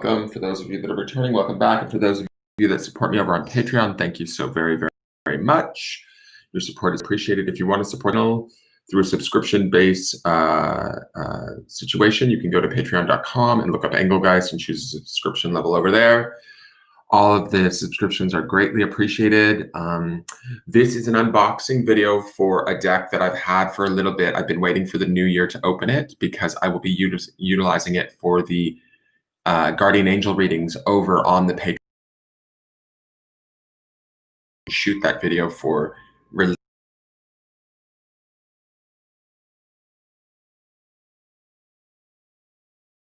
Welcome. For those of you that are returning, welcome back. And for those of you that support me over on Patreon, thank you so very, very, very much. Your support is appreciated. If you want to support me through a subscription-based situation, you can go to patreon.com and look up Anglegeist and choose a subscription level over there. All of the subscriptions are greatly appreciated. This is an unboxing video for a deck that I've had for a little bit. I've been waiting for the new year to open it because I will be utilizing it for the Guardian Angel readings over on the Patreon. Shoot that video for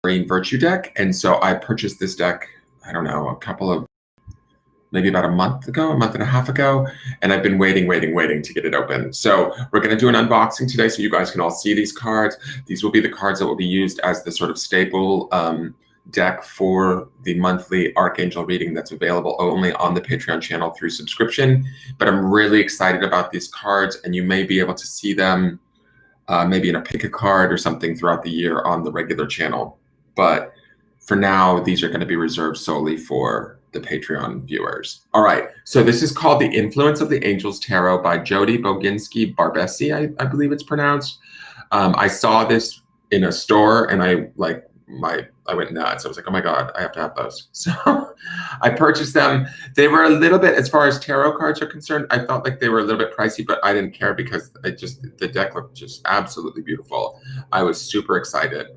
Green Virtue deck, and so I purchased this deck, I don't know, maybe about a month and a half ago, and I've been waiting to get it open. So we're going to do an unboxing today so you guys can all see these cards. These will be the cards that will be used as the sort of staple deck for the monthly Archangel reading that's available only on the Patreon channel through subscription. But I'm really excited about these cards, and you may be able to see them maybe in a pick a card or something throughout the year on the regular channel. But for now, these are going to be reserved solely for the Patreon viewers. All right, so this is called The Influence of the Angels Tarot by JODY BOGINSKI BARBESSI, I believe it's pronounced. I saw this in a store and I went nuts. I was like, oh my God, I have to have those. So I purchased them. They were a little bit, as far as tarot cards are concerned, I felt like they were a little bit pricey, but I didn't care because the deck looked just absolutely beautiful. I was super excited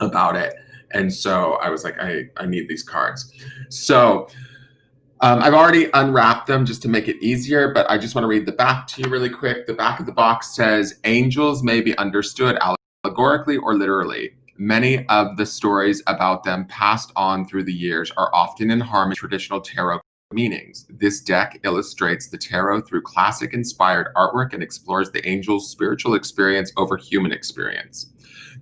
about it. And so I was like, I need these cards. So I've already unwrapped them just to make it easier, but I just want to read the back to you really quick. The back of the box says, angels may be understood allegorically or literally. Many of the stories about them passed on through the years are often in harmony with traditional tarot meanings. This deck illustrates the tarot through classic-inspired artwork and explores the angel's spiritual experience over human experience.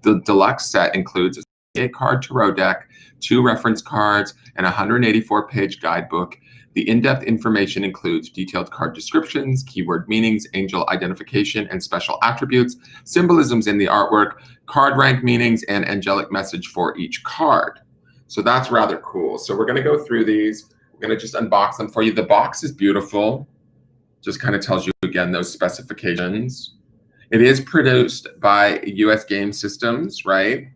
The deluxe set includes a 8-card tarot deck, 2 reference cards, and a 184-page guidebook. The in-depth information includes detailed card descriptions, keyword meanings, angel identification, and special attributes, symbolisms in the artwork, card rank meanings, and angelic message for each card. So that's rather cool. So we're going to go through these. We're going to just unbox them for you. The box is beautiful. Just kind of tells you, again, those specifications. It is produced by US Game Systems, right?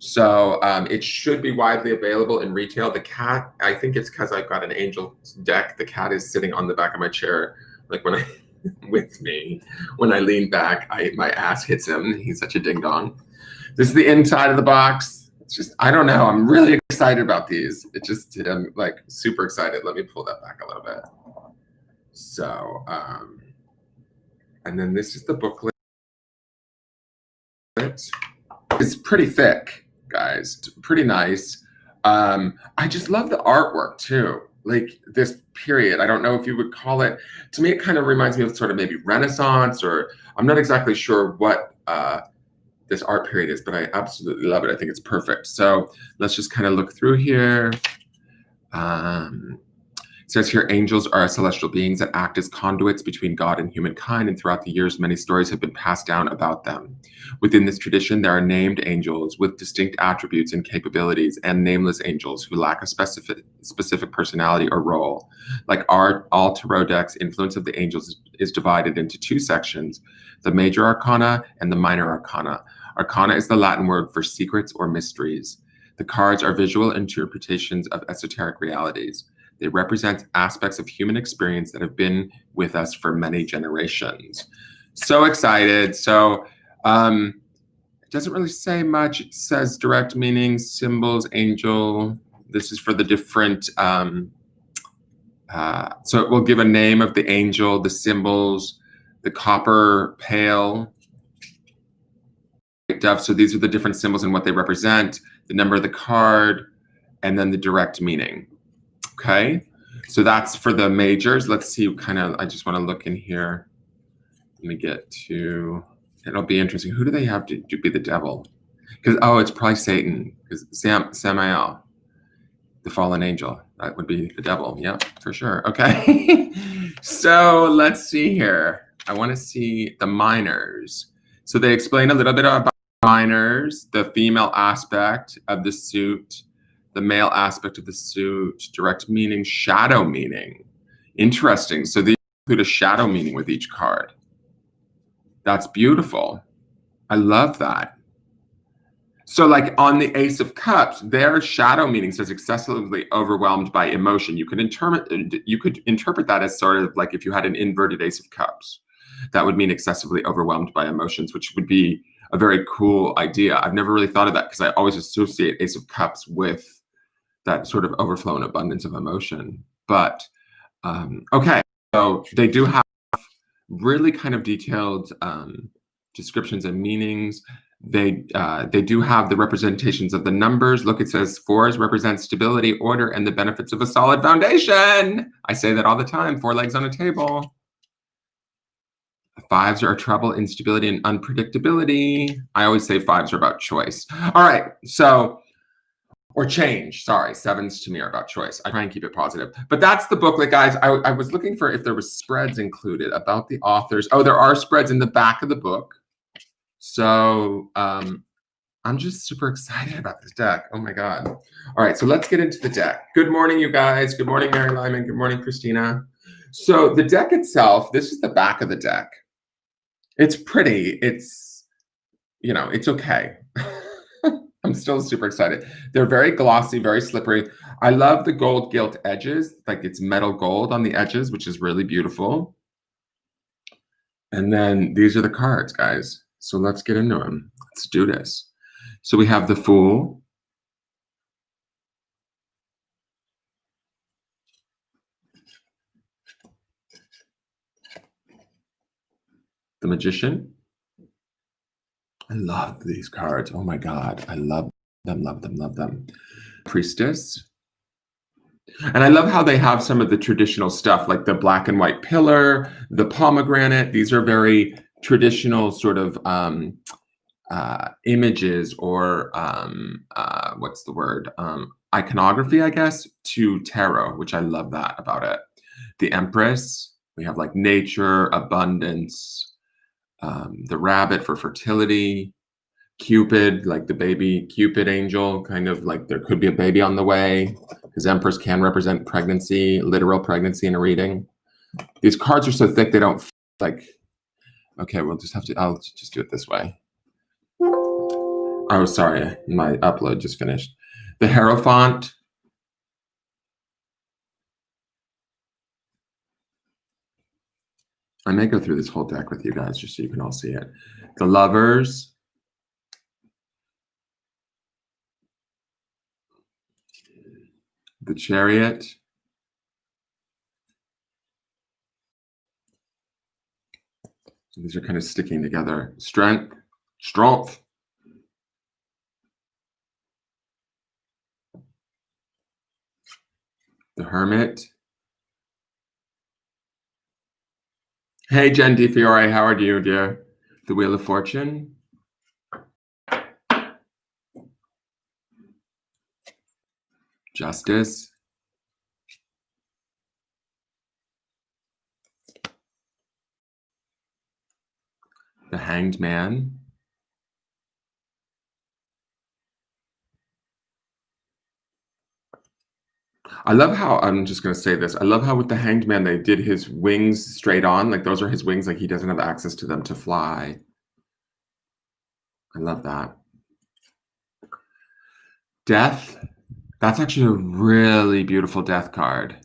So it should be widely available in retail. The cat, I think it's because I've got an angel deck. The cat is sitting on the back of my chair, like with me. When I lean back, my ass hits him. He's such a ding dong. This is the inside of the box. It's just, I don't know. I'm really excited about these. I'm like super excited. Let me pull that back a little bit. So, and then this is the booklet. It's pretty thick, guys. It's pretty nice. I just love the artwork too. Like this period, I don't know if you would call it, to me it kind of reminds me of sort of maybe Renaissance, or I'm not exactly sure what this art period is, but I absolutely love it. I think it's perfect. So let's just kind of look through here. It says here, angels are celestial beings that act as conduits between God and humankind, and throughout the years, many stories have been passed down about them. Within this tradition, there are named angels with distinct attributes and capabilities, and nameless angels who lack a specific personality or role. Like all tarot decks, Influence of the Angels is divided into 2 sections, the major arcana and the minor arcana. Arcana is the Latin word for secrets or mysteries. The cards are visual interpretations of esoteric realities. They represent aspects of human experience that have been with us for many generations. So excited. So it doesn't really say much. It says direct meanings, symbols, angel. This is for the different, so it will give a name of the angel, the symbols, the copper pail, dove. So these are the different symbols and what they represent, the number of the card, and then the direct meaning. Okay, so that's for the majors. Let's see, I just want to look in here. Let me get to, it'll be interesting. Who do they have to be the devil? Because, oh, it's probably Satan, because Samael, the fallen angel, that would be the devil. Yep, for sure. Okay, so let's see here. I want to see the minors. So they explain a little bit about minors, the female aspect of the suit, The male aspect of the suit, direct meaning, shadow meaning. Interesting. So these include a shadow meaning with each card. That's beautiful. I love that. So like on the Ace of Cups, their shadow meaning says excessively overwhelmed by emotion. You could interpret that as sort of like if you had an inverted Ace of Cups. That would mean excessively overwhelmed by emotions, which would be a very cool idea. I've never really thought of that because I always associate Ace of Cups with that sort of overflow and abundance of emotion. But okay, so they do have really kind of detailed descriptions and meanings. They do have the representations of the numbers. Look, it says 4s represent stability, order, and the benefits of a solid foundation. I say that all the time, 4 legs on a table. 5s are trouble, instability, and unpredictability. I always say 5s are about choice. All right, so, or change, sorry. 7s to me are about choice. I try and keep it positive. But that's the booklet, guys. I was looking for if there was spreads included about the authors. Oh, there are spreads in the back of the book. So I'm just super excited about this deck. Oh my God. All right, so let's get into the deck. Good morning, you guys. Good morning, Mary Lyman. Good morning, Christina. So the deck itself, this is the back of the deck. It's pretty. It's, you know, it's okay. I'm still super excited. They're very glossy, very slippery. I love the gold gilt edges, like it's metal gold on the edges, which is really beautiful. And then these are the cards, guys. So let's get into them. Let's do this. So we have the Fool. The Magician. I love these cards. Oh my God. I love them, love them, love them. Priestess. And I love how they have some of the traditional stuff, like the black and white pillar, the pomegranate. These are very traditional sort of images or what's the word? Iconography, I guess, to tarot, which I love that about it. The Empress, we have like nature, abundance, the rabbit for fertility, Cupid, like the baby Cupid angel, kind of like there could be a baby on the way, because Empress can represent pregnancy, literal pregnancy in a reading. These cards are so thick they don't like, okay, we'll just have to, I'll just do it this way. Oh, sorry, my upload just finished. The Hierophant. I may go through this whole deck with you guys just so you can all see it. The Lovers. The Chariot. These are kind of sticking together. Strength. The Hermit. Hey, Jen DiFiore, how are you, dear? The Wheel of Fortune. Justice. The Hanged Man. I love how, I'm just going to say this, I love how with the Hanged Man, they did his wings straight on. Like those are his wings, like he doesn't have access to them to fly. I love that. Death. That's actually a really beautiful death card.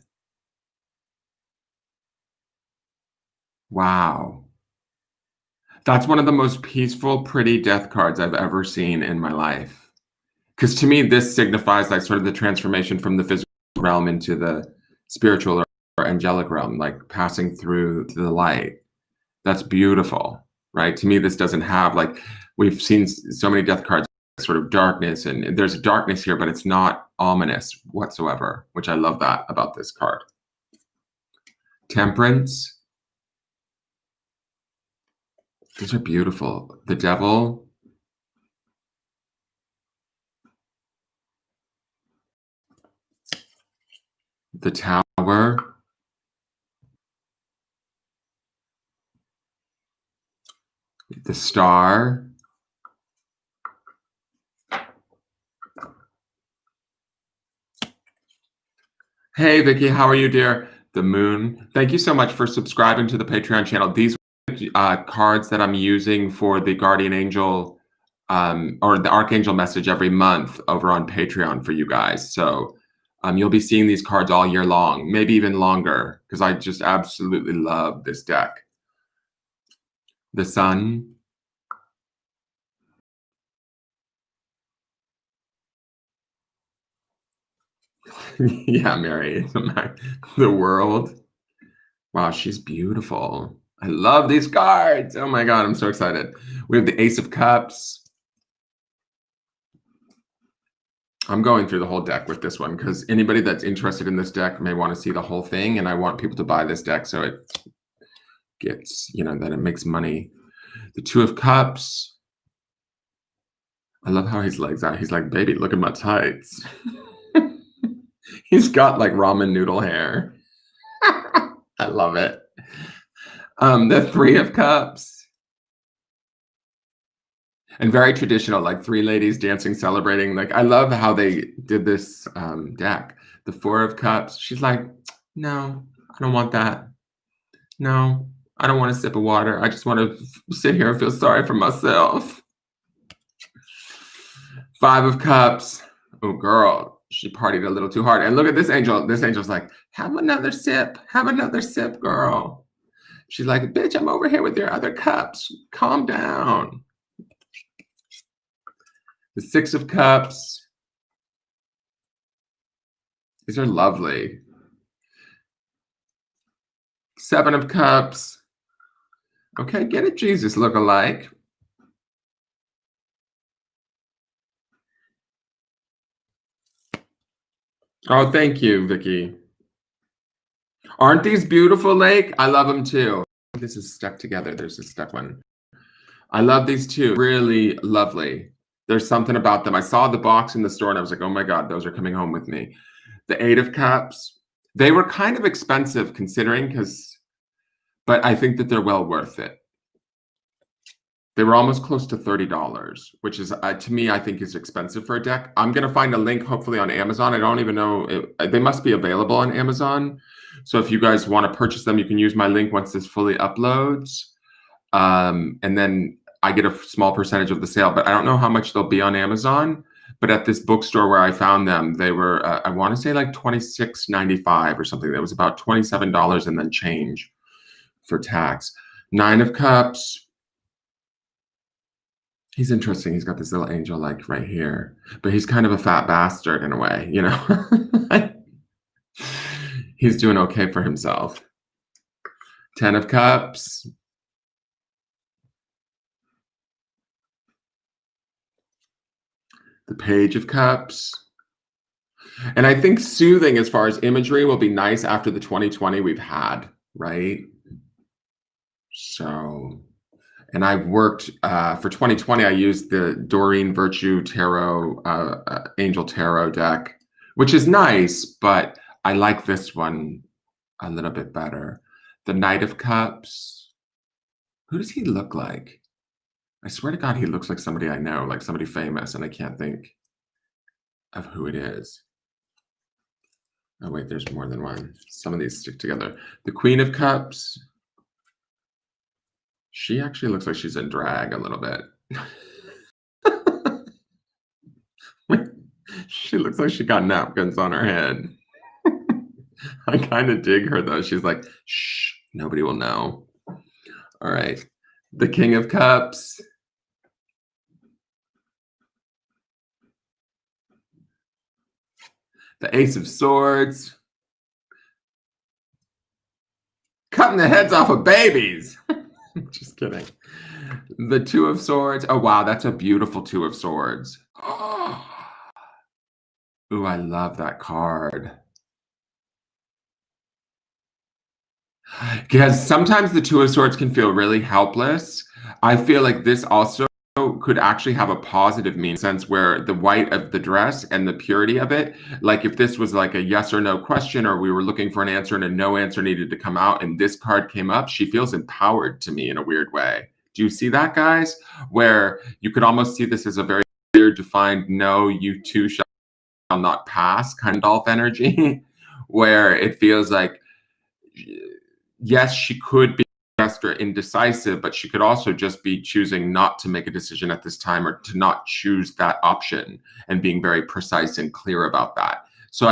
Wow. That's one of the most peaceful, pretty death cards I've ever seen in my life. Because to me, this signifies like sort of the transformation from the physical realm into the spiritual or angelic realm, like passing through to the light. That's beautiful, right? To me, this doesn't have like, we've seen so many death cards, sort of darkness, and there's a darkness here, but it's not ominous whatsoever, which I love that about this card. Temperance. These are beautiful. The Devil. The Tower. The Star. Hey, Vicky, how are you, dear? The moon. Thank you so much for subscribing to the Patreon channel. These cards that I'm using for the Guardian Angel or the Archangel message every month over on Patreon for you guys. So you'll be seeing these cards all year long, maybe even longer, because I just absolutely love this deck. The Sun. Yeah, Mary. The World. Wow, she's beautiful. I love these cards. Oh my God, I'm so excited. We have the Ace of Cups. I'm going through the whole deck with this one because anybody that's interested in this deck may want to see the whole thing, and I want people to buy this deck so it gets, that it makes money. The Two of Cups. I love how his legs are. He's like, baby, look at my tights. He's got like ramen noodle hair. I love it. The Three of Cups. And very traditional, like three ladies dancing, celebrating. Like, I love how they did this deck. The Four of Cups. She's like, no, I don't want that. No, I don't want a sip of water. I just want to sit here and feel sorry for myself. Five of Cups. Oh, girl, she partied a little too hard. And look at this angel. This angel's like, have another sip. Have another sip, girl. She's like, bitch, I'm over here with your other cups. Calm down. The Six of Cups. These are lovely. Seven of Cups. Okay, get it, Jesus look-alike. Oh, thank you, Vicky. Aren't these beautiful, Lake? I love them too. This is stuck together. There's a stuck one. I love these too. Really lovely. There's something about them. I saw the box in the store and I was like, oh my God, those are coming home with me. The Eight of Cups. They were kind of expensive considering but I think that they're well worth it. They were almost close to $30, which is, to me, I think is expensive for a deck. I'm going to find a link, hopefully on Amazon. I don't even know. They must be available on Amazon. So if you guys want to purchase them, you can use my link once this fully uploads. And then I get a small percentage of the sale, but I don't know how much they'll be on Amazon. But at this bookstore where I found them, they were, I want to say like $26.95 or something. That was about $27 and then change for tax. Nine of Cups. He's interesting. He's got this little angel like right here, but he's kind of a fat bastard in a way, He's doing okay for himself. 10 of Cups. The Page of Cups. And I think soothing as far as imagery will be nice after the 2020 we've had, right? So... And I've worked for 2020. I used the Doreen Virtue Tarot Angel Tarot deck, which is nice, but I like this one a little bit better. The Knight of Cups. Who does he look like? I swear to God, he looks like somebody I know, like somebody famous, and I can't think of who it is. Oh wait, there's more than one. Some of these stick together. The Queen of Cups. She actually looks like she's in drag a little bit. She looks like she got napkins on her head. I kind of dig her though. She's like, shh, nobody will know. All right. The King of Cups. The Ace of Swords. Cutting the heads off of babies. Just kidding. The Two of Swords. Oh, wow. That's a beautiful Two of Swords. Oh. Ooh, I love that card. Because sometimes the Two of Swords can feel really helpless. I feel like this also could actually have a positive meaning sense where the white of the dress and the purity of it, like if this was like a yes or no question or we were looking for an answer and a no answer needed to come out and this card came up, she feels empowered to me in a weird way. Do you see that, guys? Where you could almost see this as a very clear defined no, you too shall not pass kind of Dolph energy where it feels like, yes, she could be extra indecisive, but she could also just be choosing not to make a decision at this time, or to not choose that option, and being very precise and clear about that. So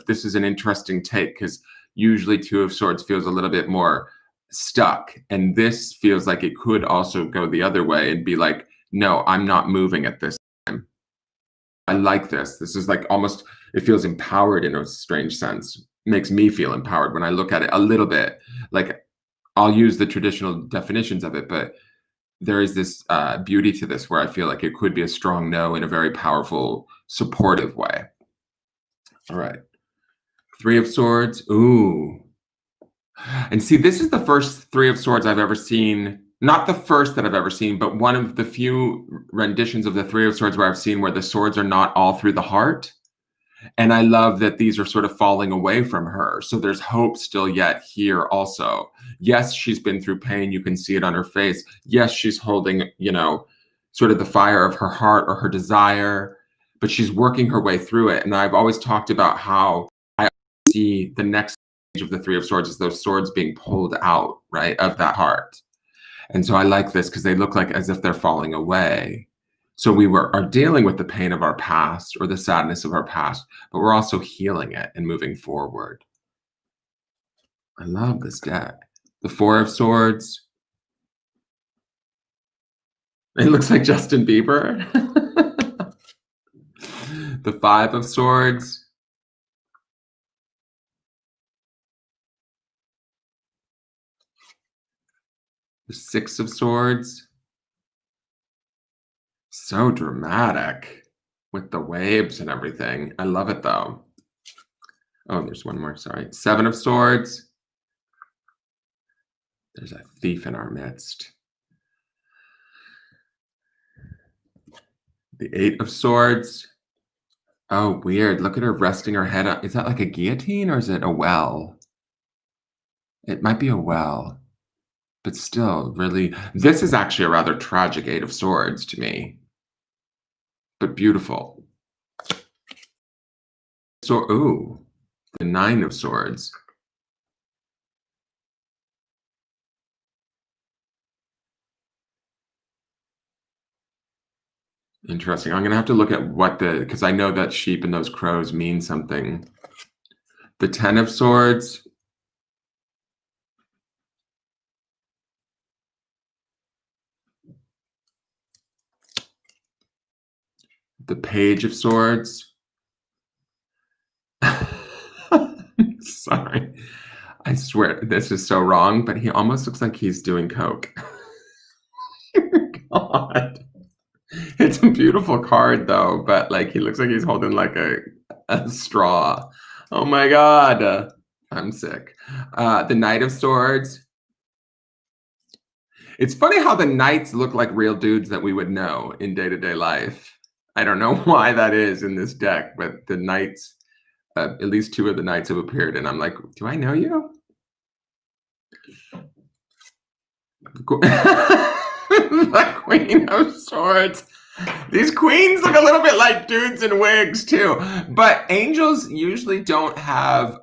this is an interesting take, because usually Two of Swords feels a little bit more stuck, and this feels like it could also go the other way and be like, no, I'm not moving at this time. I like this. This is like almost, it feels empowered in a strange sense. Makes me feel empowered when I look at it a little bit. Like, I'll use the traditional definitions of it, but there is this beauty to this where I feel like it could be a strong no in a very powerful, supportive way. All right. Three of Swords. Ooh. And see, this is the first Three of Swords I've ever seen. Not the first that I've ever seen, but one of the few renditions of the Three of Swords where I've seen where the swords are not all through the heart. And I love that these are sort of falling away from her. So there's hope still yet here also. Yes, she's been through pain. You can see it on her face. Yes, she's holding, sort of the fire of her heart or her desire, but she's working her way through it. And I've always talked about how I see the next stage of the Three of Swords as those swords being pulled out, right, of that heart. And so I like this because they look like as if they're falling away. So are dealing with the pain of our past or the sadness of our past, but we're also healing it and moving forward. I love this deck. The Four of Swords. It looks like Justin Bieber. The Five of Swords. The Six of Swords. So dramatic with the waves and everything. I love it though. Oh, there's one more, sorry. Seven of Swords. There's a thief in our midst. The Eight of Swords. Oh, weird. Look at her resting her head on. Is that like a guillotine or is it a well? It might be a well, but still really, this is actually a rather tragic Eight of Swords to me, but beautiful. So, ooh, the Nine of Swords. Interesting. I'm going to have to look at because I know that sheep and those crows mean something. The Ten of Swords. The Page of Swords. Sorry. I swear this is so wrong, but he almost looks like he's doing coke. God. It's a beautiful card though, but like he looks like he's holding like a straw. Oh my God. I'm sick. The Knight of Swords. It's funny how the knights look like real dudes that we would know in day-to-day life. I don't know why that is in this deck, but the knights, at least two of the knights have appeared, and I'm like, do I know you? The Queen of Swords. These queens look a little bit like dudes in wigs too, but angels usually don't have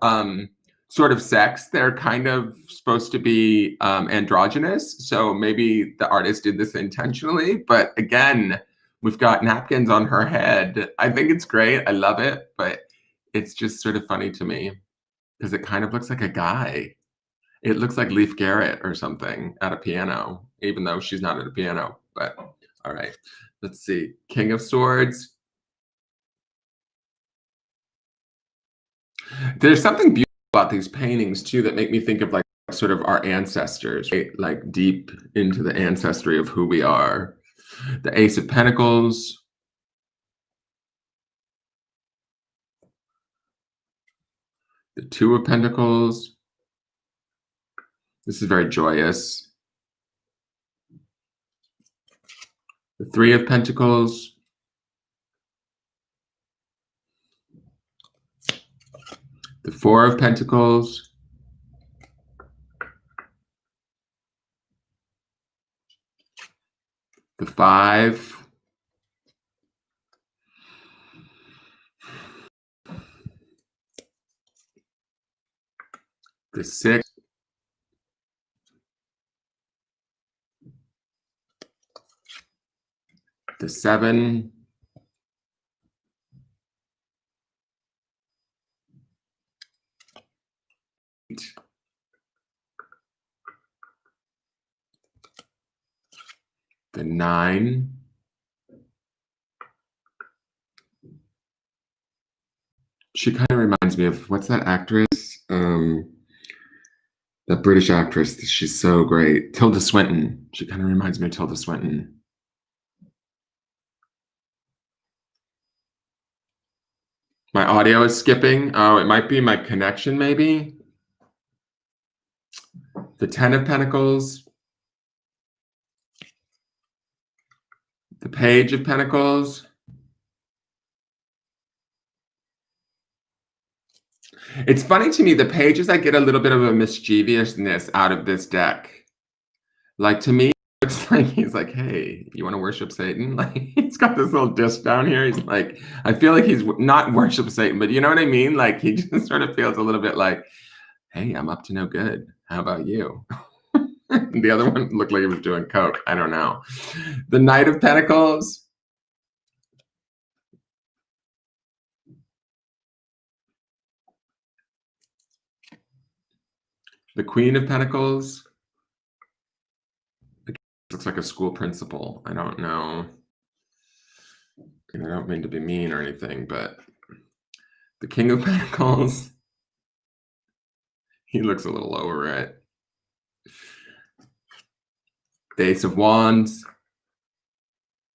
sort of sex. They're kind of supposed to be androgynous, so maybe the artist did this intentionally, but again, we've got napkins on her head. I think it's great. I love it, but it's just sort of funny to me because it kind of looks like a guy. It looks like Leif Garrett or something at a piano, even though she's not at a piano, but all right. Let's see. King of Swords. There's something beautiful about these paintings too that make me think of like sort of our ancestors, right? Like deep into the ancestry of who we are. The Ace of Pentacles. The Two of Pentacles. This is very joyous. The Three of Pentacles. The Four of Pentacles. The Five. the 6, the 7, the 9, she kind of reminds me of, what's that actress? That British actress, she's so great. Tilda Swinton. She kind of reminds me of Tilda Swinton. My audio is skipping. Oh, it might be my connection, maybe. The 10 of Pentacles. The Page of Pentacles. It's funny to me, the pages, I get a little bit of a mischievousness out of this deck. Like, to me, it looks like he's like, hey, you want to worship Satan? Like, he's got this little disc down here. He's like, I feel like he's not worship Satan, but you know what I mean? Like, he just sort of feels a little bit like, hey, I'm up to no good. How about you? The other one looked like he was doing coke. I don't know. The Knight of Pentacles. The Queen of Pentacles. Looks like a school principal. I don't know. And I don't mean to be mean or anything, but the King of Pentacles. He looks a little over it. The Ace of Wands.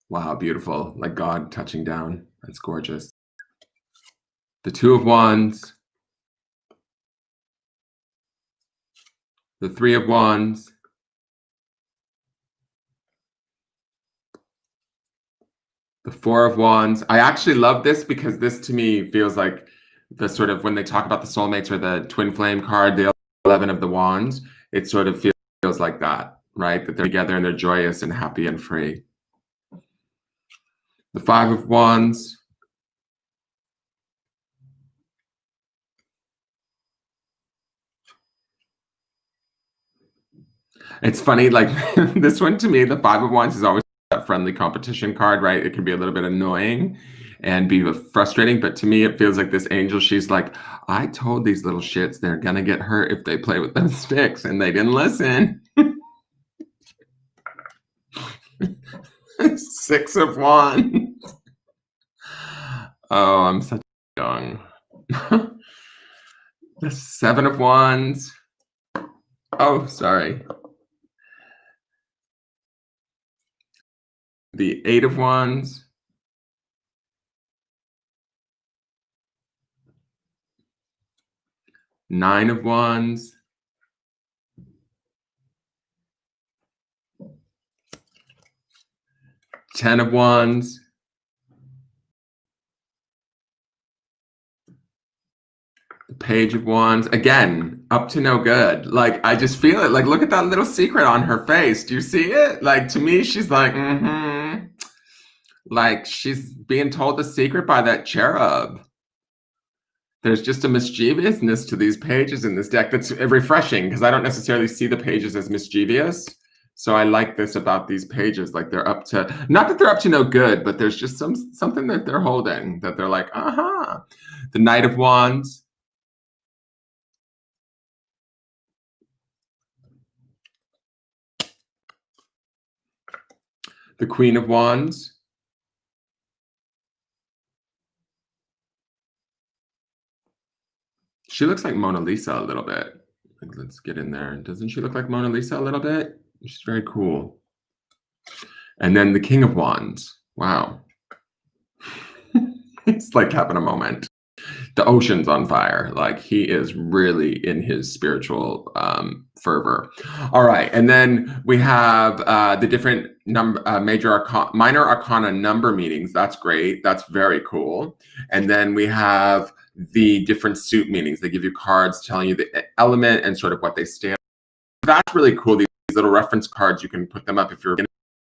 Wow, beautiful. Like God touching down. That's gorgeous. The Two of Wands. The Three of Wands. The Four of Wands. I actually love this because this to me feels like the sort of, when they talk about the soulmates or the twin flame card, the 11 of the Wands, it sort of feels like that, right? That they're together and they're joyous and happy and free. The Five of Wands. It's funny, like this one to me, the Five of Wands is always that friendly competition card, right? It can be a little bit annoying and be frustrating, but to me, it feels like this angel, she's like, I told these little shits they're gonna get hurt if they play with those sticks, and they didn't listen. Six of Wands. Oh, I'm such young. The Seven of Wands. Oh, sorry. The Eight of Wands. Nine of Wands. Ten of Wands. The Page of Wands. Again, up to no good. Like, I just feel it. Like, look at that little secret on her face. Do you see it? Like, to me, she's like, like, she's being told the secret by that cherub. There's just a mischievousness to these pages in this deck that's refreshing, because I don't necessarily see the pages as mischievous. So I like this about these pages. Like, they're up to, not that they're up to no good, but there's just something that they're holding, that they're like, The Knight of Wands. The Queen of Wands. She looks like Mona Lisa a little bit. Like, let's get in there. Doesn't she look like Mona Lisa a little bit? She's very cool. And then the King of Wands. Wow. It's like having a moment. The ocean's on fire. Like, he is really in his spiritual fervor. All right, and then we have the different minor arcana number meanings. That's great. That's very cool. And then we have the different suit meanings. They give you cards telling you the element and sort of what they stand for. That's really cool. These little reference cards, you can put them up if you're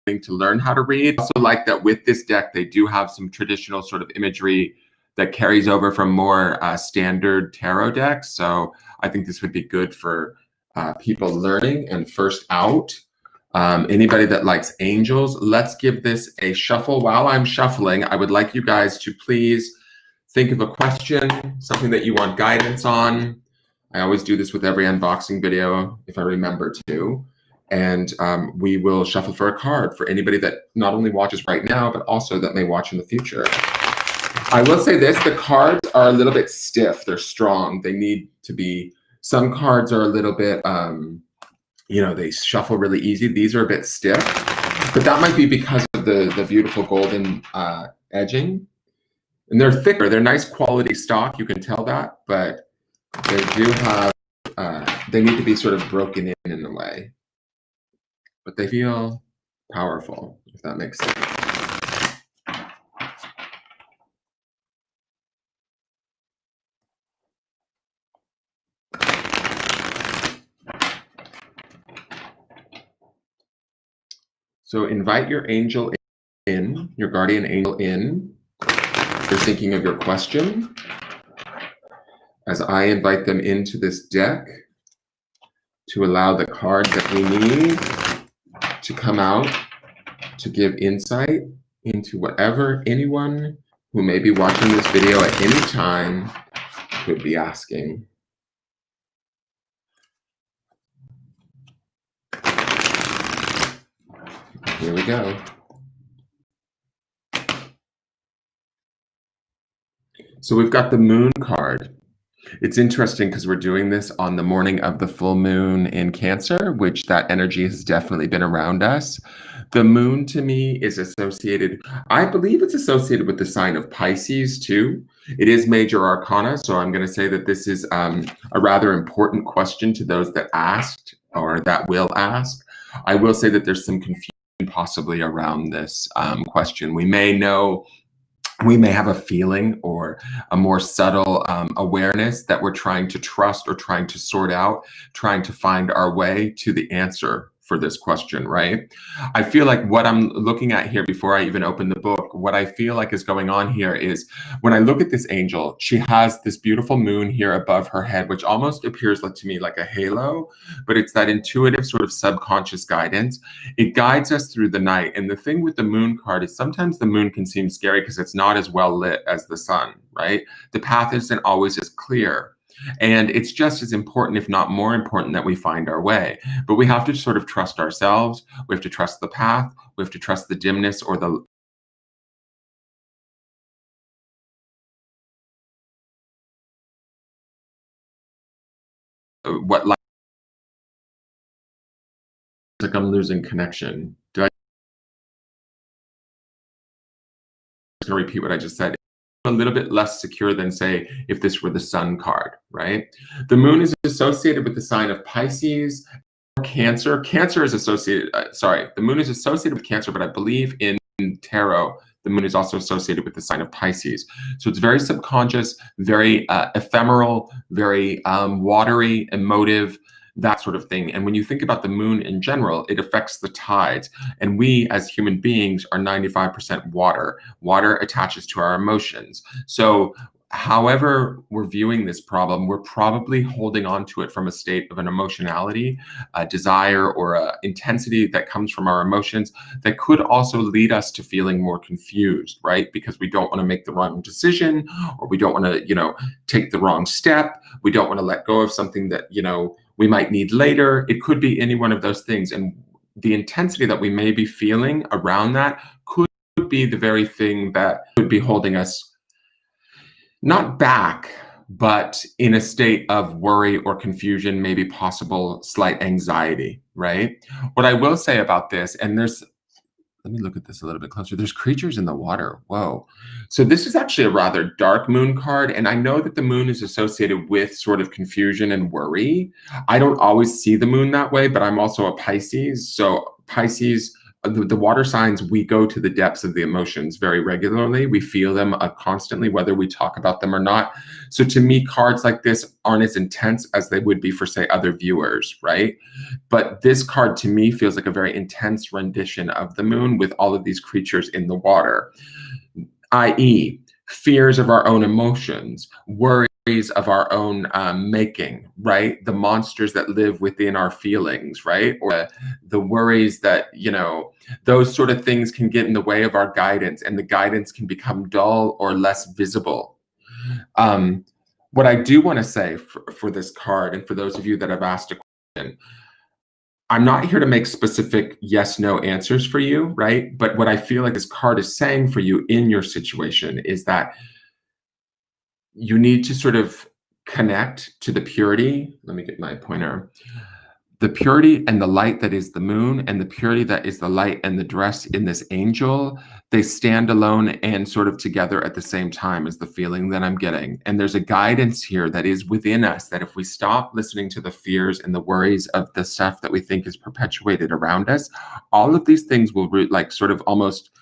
getting to learn how to read. I also like that with this deck, they do have some traditional sort of imagery that carries over from more standard tarot decks. So I think this would be good for people learning and first out. Anybody that likes angels, let's give this a shuffle. While I'm shuffling, I would like you guys to please think of a question, something that you want guidance on. I always do this with every unboxing video if I remember to. And we will shuffle for a card for anybody that not only watches right now, but also that may watch in the future. I will say this, the cards are a little bit stiff. They're strong. They need to be, some cards are a little bit, you know, they shuffle really easy. These are a bit stiff, but that might be because of the beautiful golden edging. And they're thicker. They're nice quality stock. You can tell that, but they do have, they need to be sort of broken in a way. But they feel powerful, if that makes sense. So invite your angel in, your guardian angel in. You're thinking of your question. As I invite them into this deck to allow the card that we need to come out to give insight into whatever anyone who may be watching this video at any time could be asking. Here we go. So we've got the moon card. It's interesting because we're doing this on the morning of the full moon in Cancer, which that energy has definitely been around us. The moon to me is associated, I believe it's associated with the sign of Pisces too. It is major arcana, so I'm going to say that this is a rather important question to those that asked or that will ask. I will say that there's some confusion possibly around this question. We may know, we may have a feeling or a more subtle awareness that we're trying to trust or trying to sort out, trying to find our way to the answer for this question, right? I feel like what I'm looking at here before I even open the book, what I feel like is going on here is when I look at this angel, she has this beautiful moon here above her head, which almost appears like, to me like a halo, but it's that intuitive sort of subconscious guidance. It guides us through the night. And the thing with the moon card is sometimes the moon can seem scary because it's not as well lit as the sun, right? The path isn't always as clear. And it's just as important, if not more important, that we find our way. But we have to sort of trust ourselves. We have to trust the path. We have to trust the dimness or the what life. Like I'm losing connection. I'm just going to repeat what I just said. A little bit less secure than, say, if this were the sun card, right? The moon is associated with the sign of Pisces, Cancer. Cancer is associated, the moon is associated with Cancer, but I believe in tarot, the moon is also associated with the sign of Pisces. So it's very subconscious, very ephemeral, very watery, emotive, that sort of thing. And when you think about the moon in general, it affects the tides. And we as human beings are 95% water. Water attaches to our emotions. So however we're viewing this problem, we're probably holding on to it from a state of an emotionality, a desire, or a intensity that comes from our emotions that could also lead us to feeling more confused, right? Because we don't want to make the wrong decision, or we don't want to, take the wrong step. We don't want to let go of something that, we might need later. It could be any one of those things. And the intensity that we may be feeling around that could be the very thing that could be holding us not back, but in a state of worry or confusion, maybe possible slight anxiety, right? What I will say about this, and let me look at this a little bit closer. There's creatures in the water. Whoa. So this is actually a rather dark moon card. And I know that the moon is associated with sort of confusion and worry. I don't always see the moon that way, but I'm also a Pisces. So Pisces, the water signs, we go to the depths of the emotions very regularly. We feel them constantly, whether we talk about them or not. So to me, cards like this aren't as intense as they would be for, say, other viewers, right? But this card to me feels like a very intense rendition of the moon with all of these creatures in the water, i.e., fears of our own emotions, worries of our own making, right? The monsters that live within our feelings, right? Or the worries that, you know, those sort of things can get in the way of our guidance, and the guidance can become dull or less visible. What I do want to say for this card, and for those of you that have asked a question, I'm not here to make specific yes, no answers for you, right? But what I feel like this card is saying for you in your situation is that you need to sort of connect to the purity. Let me get my pointer. The purity and the light that is the moon, and the purity that is the light and the dress in this angel, they stand alone and sort of together at the same time, is the feeling that I'm getting. And there's a guidance here that is within us, that if we stop listening to the fears and the worries of the stuff that we think is perpetuated around us, all of these things will like sort of almost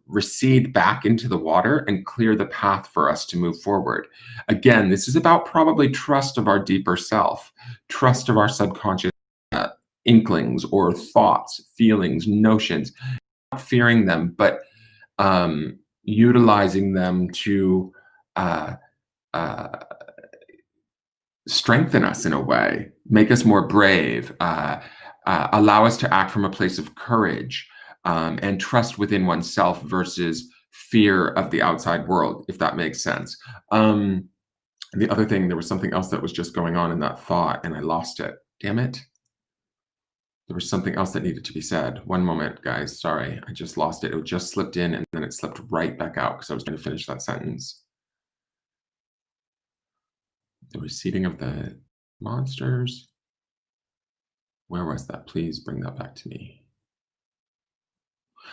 recede back into the water and clear the path for us to move forward. Again, this is about probably trust of our deeper self, trust of our subconscious inklings or thoughts, feelings, notions, not fearing them, but utilizing them to strengthen us in a way, make us more brave, allow us to act from a place of courage, and trust within oneself versus fear of the outside world, if that makes sense. The other thing, there was something else that was just going on in that thought, and I lost it. Damn it. There was something else that needed to be said. One moment, guys. Sorry, I just lost it. It just slipped in, and then it slipped right back out because I was trying to finish that sentence. The receding of the monsters. Where was that? Please bring that back to me.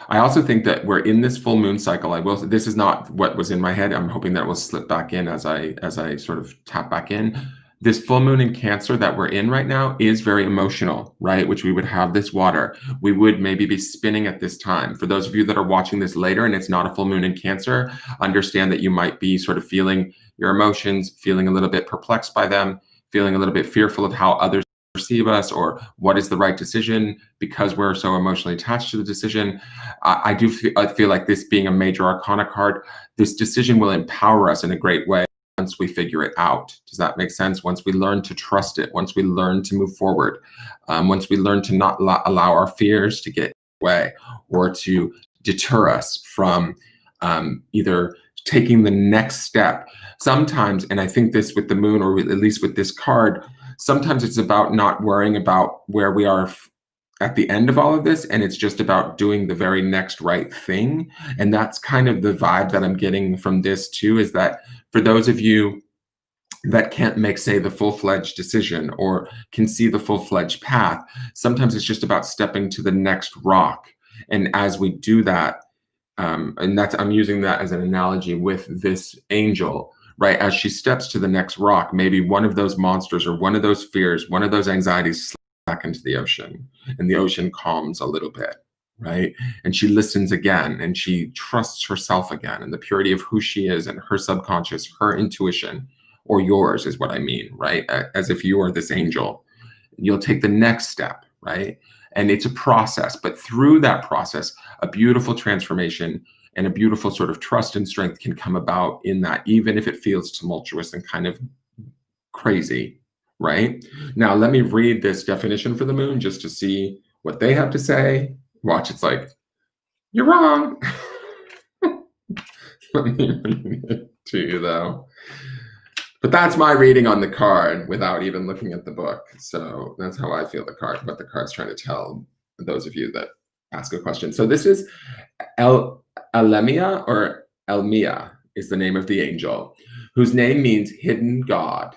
I also think that we're in this full moon cycle. This is not what was in my head. I'm hoping that it will slip back in as I sort of tap back in. This full moon in Cancer that we're in right now is very emotional, right? Which we would have this water. We would maybe be spinning at this time. For those of you that are watching this later and it's not a full moon in Cancer, understand that you might be sort of feeling your emotions, feeling a little bit perplexed by them, feeling a little bit fearful of how others perceive us or what is the right decision because we're so emotionally attached to the decision. I feel like this being a major arcana card, this decision will empower us in a great way once we figure it out. Does that make sense? Once we learn to trust it, once we learn to move forward, once we learn to not allow our fears to get in the way or to deter us from either taking the next step. Sometimes, and I think this with the moon, or at least with this card, sometimes it's about not worrying about where we are at the end of all of this, and it's just about doing the very next right thing. And that's kind of the vibe that I'm getting from this too, is that for those of you that can't make, say, the full-fledged decision or can see the full-fledged path, sometimes it's just about stepping to the next rock. And as we do that, and I'm using that as an analogy with this angel, right? As she steps to the next rock, maybe one of those monsters or one of those fears, one of those anxieties slips back into the ocean, and the ocean calms a little bit, right? And she listens again, and she trusts herself again, and the purity of who she is and her subconscious, her intuition, or yours is what I mean, right? As if you are this angel. You'll take the next step, right? And it's a process, but through that process, a beautiful transformation and a beautiful sort of trust and strength can come about in that, even if it feels tumultuous and kind of crazy, right? Now, let me read this definition for the moon just to see what they have to say. Watch, it's like, you're wrong. Let me read it to you, though. But that's my reading on the card without even looking at the book. So that's how I feel what the card's trying to tell those of you that ask a question. So this is Elemia, or Elmia is the name of the angel, whose name means hidden God.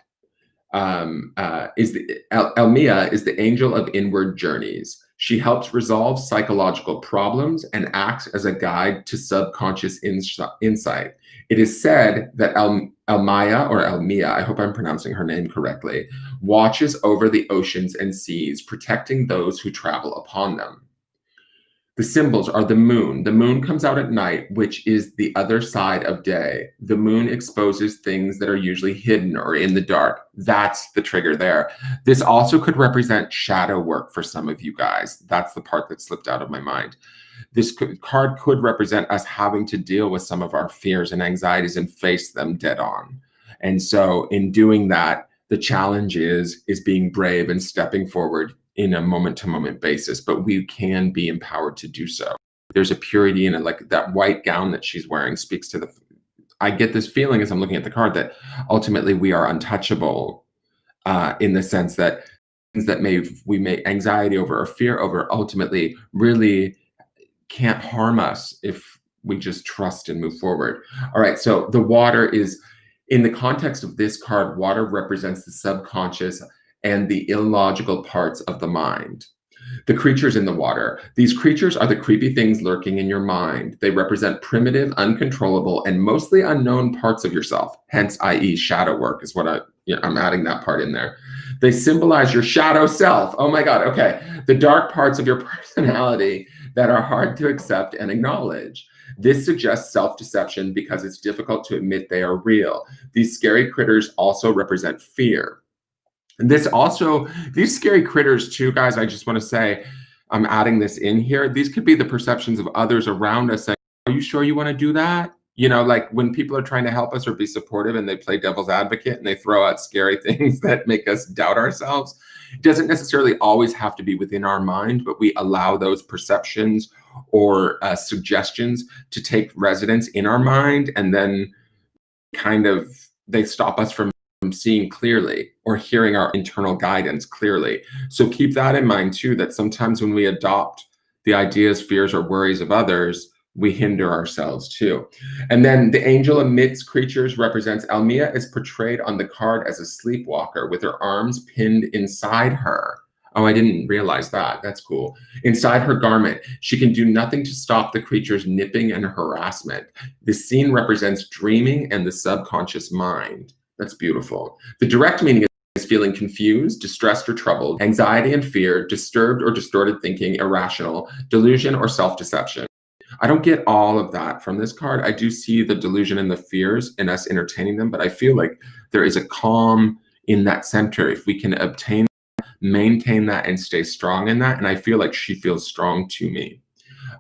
Elmia is the angel of inward journeys. She helps resolve psychological problems and acts as a guide to subconscious insight. It is said that Elmia, or Elmia, I hope I'm pronouncing her name correctly, watches over the oceans and seas, protecting those who travel upon them. The symbols are the moon. The moon comes out at night, which is the other side of day. The moon exposes things that are usually hidden or in the dark. That's the trigger there. This also could represent shadow work for some of you guys. That's the part that slipped out of my mind. This card could represent us having to deal with some of our fears and anxieties and face them dead on. And so in doing that, the challenge is being brave and stepping forward in a moment-to-moment basis, but we can be empowered to do so. There's a purity in it, like that white gown that she's wearing speaks to I get this feeling as I'm looking at the card that ultimately we are untouchable, in the sense that things that we may anxiety over or fear over ultimately really can't harm us if we just trust and move forward. All right, so the water is, in the context of this card, water represents the subconscious and the illogical parts of the mind. The creatures in the water. These creatures are the creepy things lurking in your mind. They represent primitive, uncontrollable, and mostly unknown parts of yourself. Hence, i.e. shadow work is what I'm adding that part in there. They symbolize your shadow self. Oh my God, okay. The dark parts of your personality that are hard to accept and acknowledge. This suggests self-deception because it's difficult to admit they are real. These scary critters also represent fear. And these scary critters too, guys, I just want to say, I'm adding this in here. These could be the perceptions of others around us saying, are you sure you want to do that? You know, like when people are trying to help us or be supportive and they play devil's advocate and they throw out scary things that make us doubt ourselves. It doesn't necessarily always have to be within our mind, but we allow those perceptions or suggestions to take residence in our mind, and then they stop us from seeing clearly or hearing our internal guidance clearly. So keep that in mind too, that sometimes when we adopt the ideas, fears, or worries of others, we hinder ourselves too. And then the angel amidst creatures represents Almia is portrayed on the card as a sleepwalker with her arms pinned inside her. Oh, I didn't realize that. That's cool. Inside her garment, she can do nothing to stop the creature's nipping and harassment. This scene represents dreaming and the subconscious mind. That's beautiful. The direct meaning is feeling confused, distressed, or troubled, anxiety and fear, disturbed or distorted thinking, irrational, delusion, or self-deception. I don't get all of that from this card. I do see the delusion and the fears in us entertaining them, but I feel like there is a calm in that center if we can maintain that and stay strong in that. And I feel like she feels strong to me.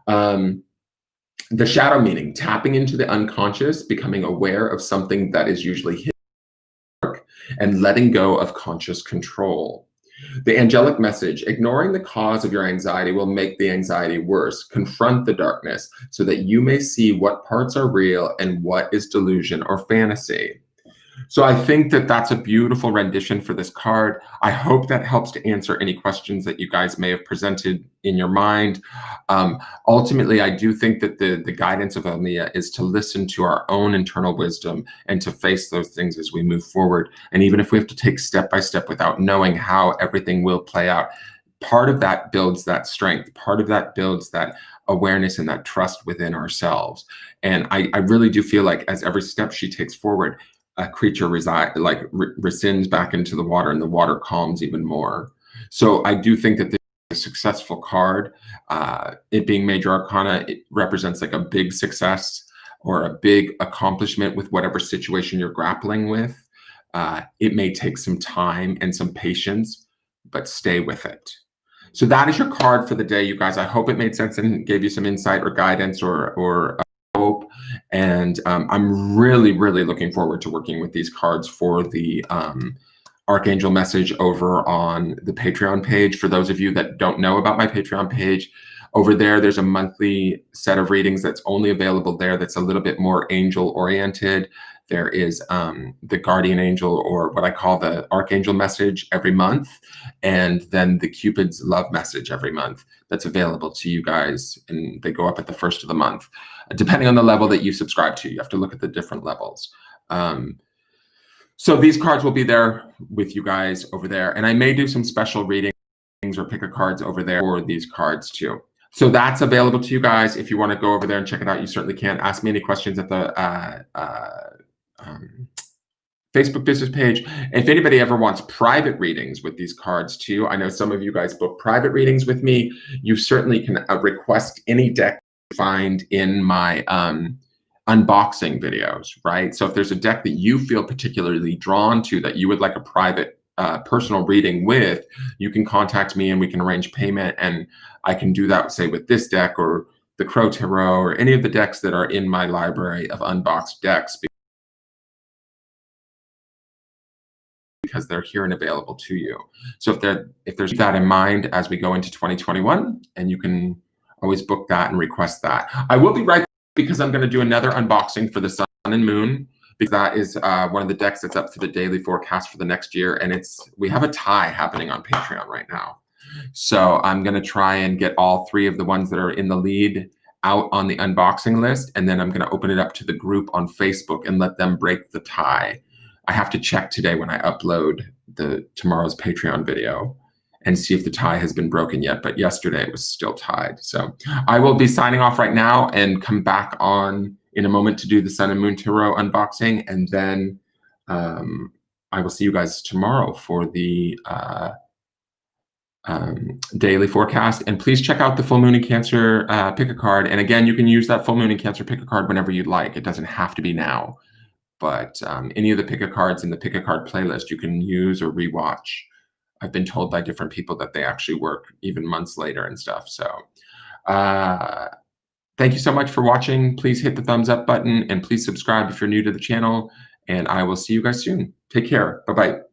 The shadow meaning, tapping into the unconscious, becoming aware of something that is usually hidden, and letting go of conscious control. The angelic message, ignoring the cause of your anxiety will make the anxiety worse. Confront the darkness so that you may see what parts are real and what is delusion or fantasy. So I think that that's a beautiful rendition for this card. I hope that helps to answer any questions that you guys may have presented in your mind. Ultimately, I do think that the guidance of Almia is to listen to our own internal wisdom and to face those things as we move forward. And even if we have to take step by step without knowing how everything will play out, part of that builds that strength. Part of that builds that awareness and that trust within ourselves. And I really do feel like as every step she takes forward, a creature rescinds back into the water, and the water calms even more. So I do think that this is a successful card. It being major arcana, it represents like a big success or a big accomplishment with whatever situation you're grappling with. It may take some time and some patience, but stay with it. So that is your card for the day, you guys. I hope it made sense and gave you some insight or guidance or hope. And I'm really, really looking forward to working with these cards for the Archangel message over on the Patreon page. For those of you that don't know about my Patreon page, over there's a monthly set of readings that's only available there that's a little bit more angel oriented. There is the guardian angel, or what I call the Archangel message, every month, and then the Cupid's love message every month that's available to you guys, and they go up at the first of the month. Depending on the level that you subscribe to, you have to look at the different levels. So these cards will be there with you guys over there, and I may do some special readings or pick a cards over there for these cards too. So that's available to you guys. If you want to go over there and check it out, you certainly can. Ask me any questions at the Facebook business page. If anybody ever wants private readings with these cards too, I know some of you guys book private readings with me. You certainly can request any deck you find in my unboxing videos, right? So if there's a deck that you feel particularly drawn to that you would like a private personal reading with, you can contact me and we can arrange payment, and I can do that, say, with this deck or the Crow Tarot, or any of the decks that are in my library of unboxed decks, because they're here and available to you. So if there's that in mind as we go into 2021, and you can always book that and request that. I will be right, because I'm going to do another unboxing for the Sun and Moon, because that is one of the decks that's up for the daily forecast for the next year, and we have a tie happening on Patreon right now. So I'm going to try and get all 3 of the ones that are in the lead out on the unboxing list, and then I'm going to open it up to the group on Facebook and let them break the tie. I have to check today when I upload tomorrow's Patreon video and see if the tie has been broken yet, but yesterday it was still tied. So I will be signing off right now and come back on in a moment to do the Sun and Moon Tarot unboxing, and then I will see you guys tomorrow for the daily forecast. And please check out the Full Moon in Cancer pick a card. And again, you can use that Full Moon in Cancer pick a card whenever you'd like. It doesn't have to be now, but any of the pick a cards in the pick a card playlist you can use or rewatch. I've been told by different people that they actually work even months later and stuff. So thank you so much for watching. Please hit the thumbs up button, and please subscribe if you're new to the channel, and I will see you guys soon. Take care. Bye-bye.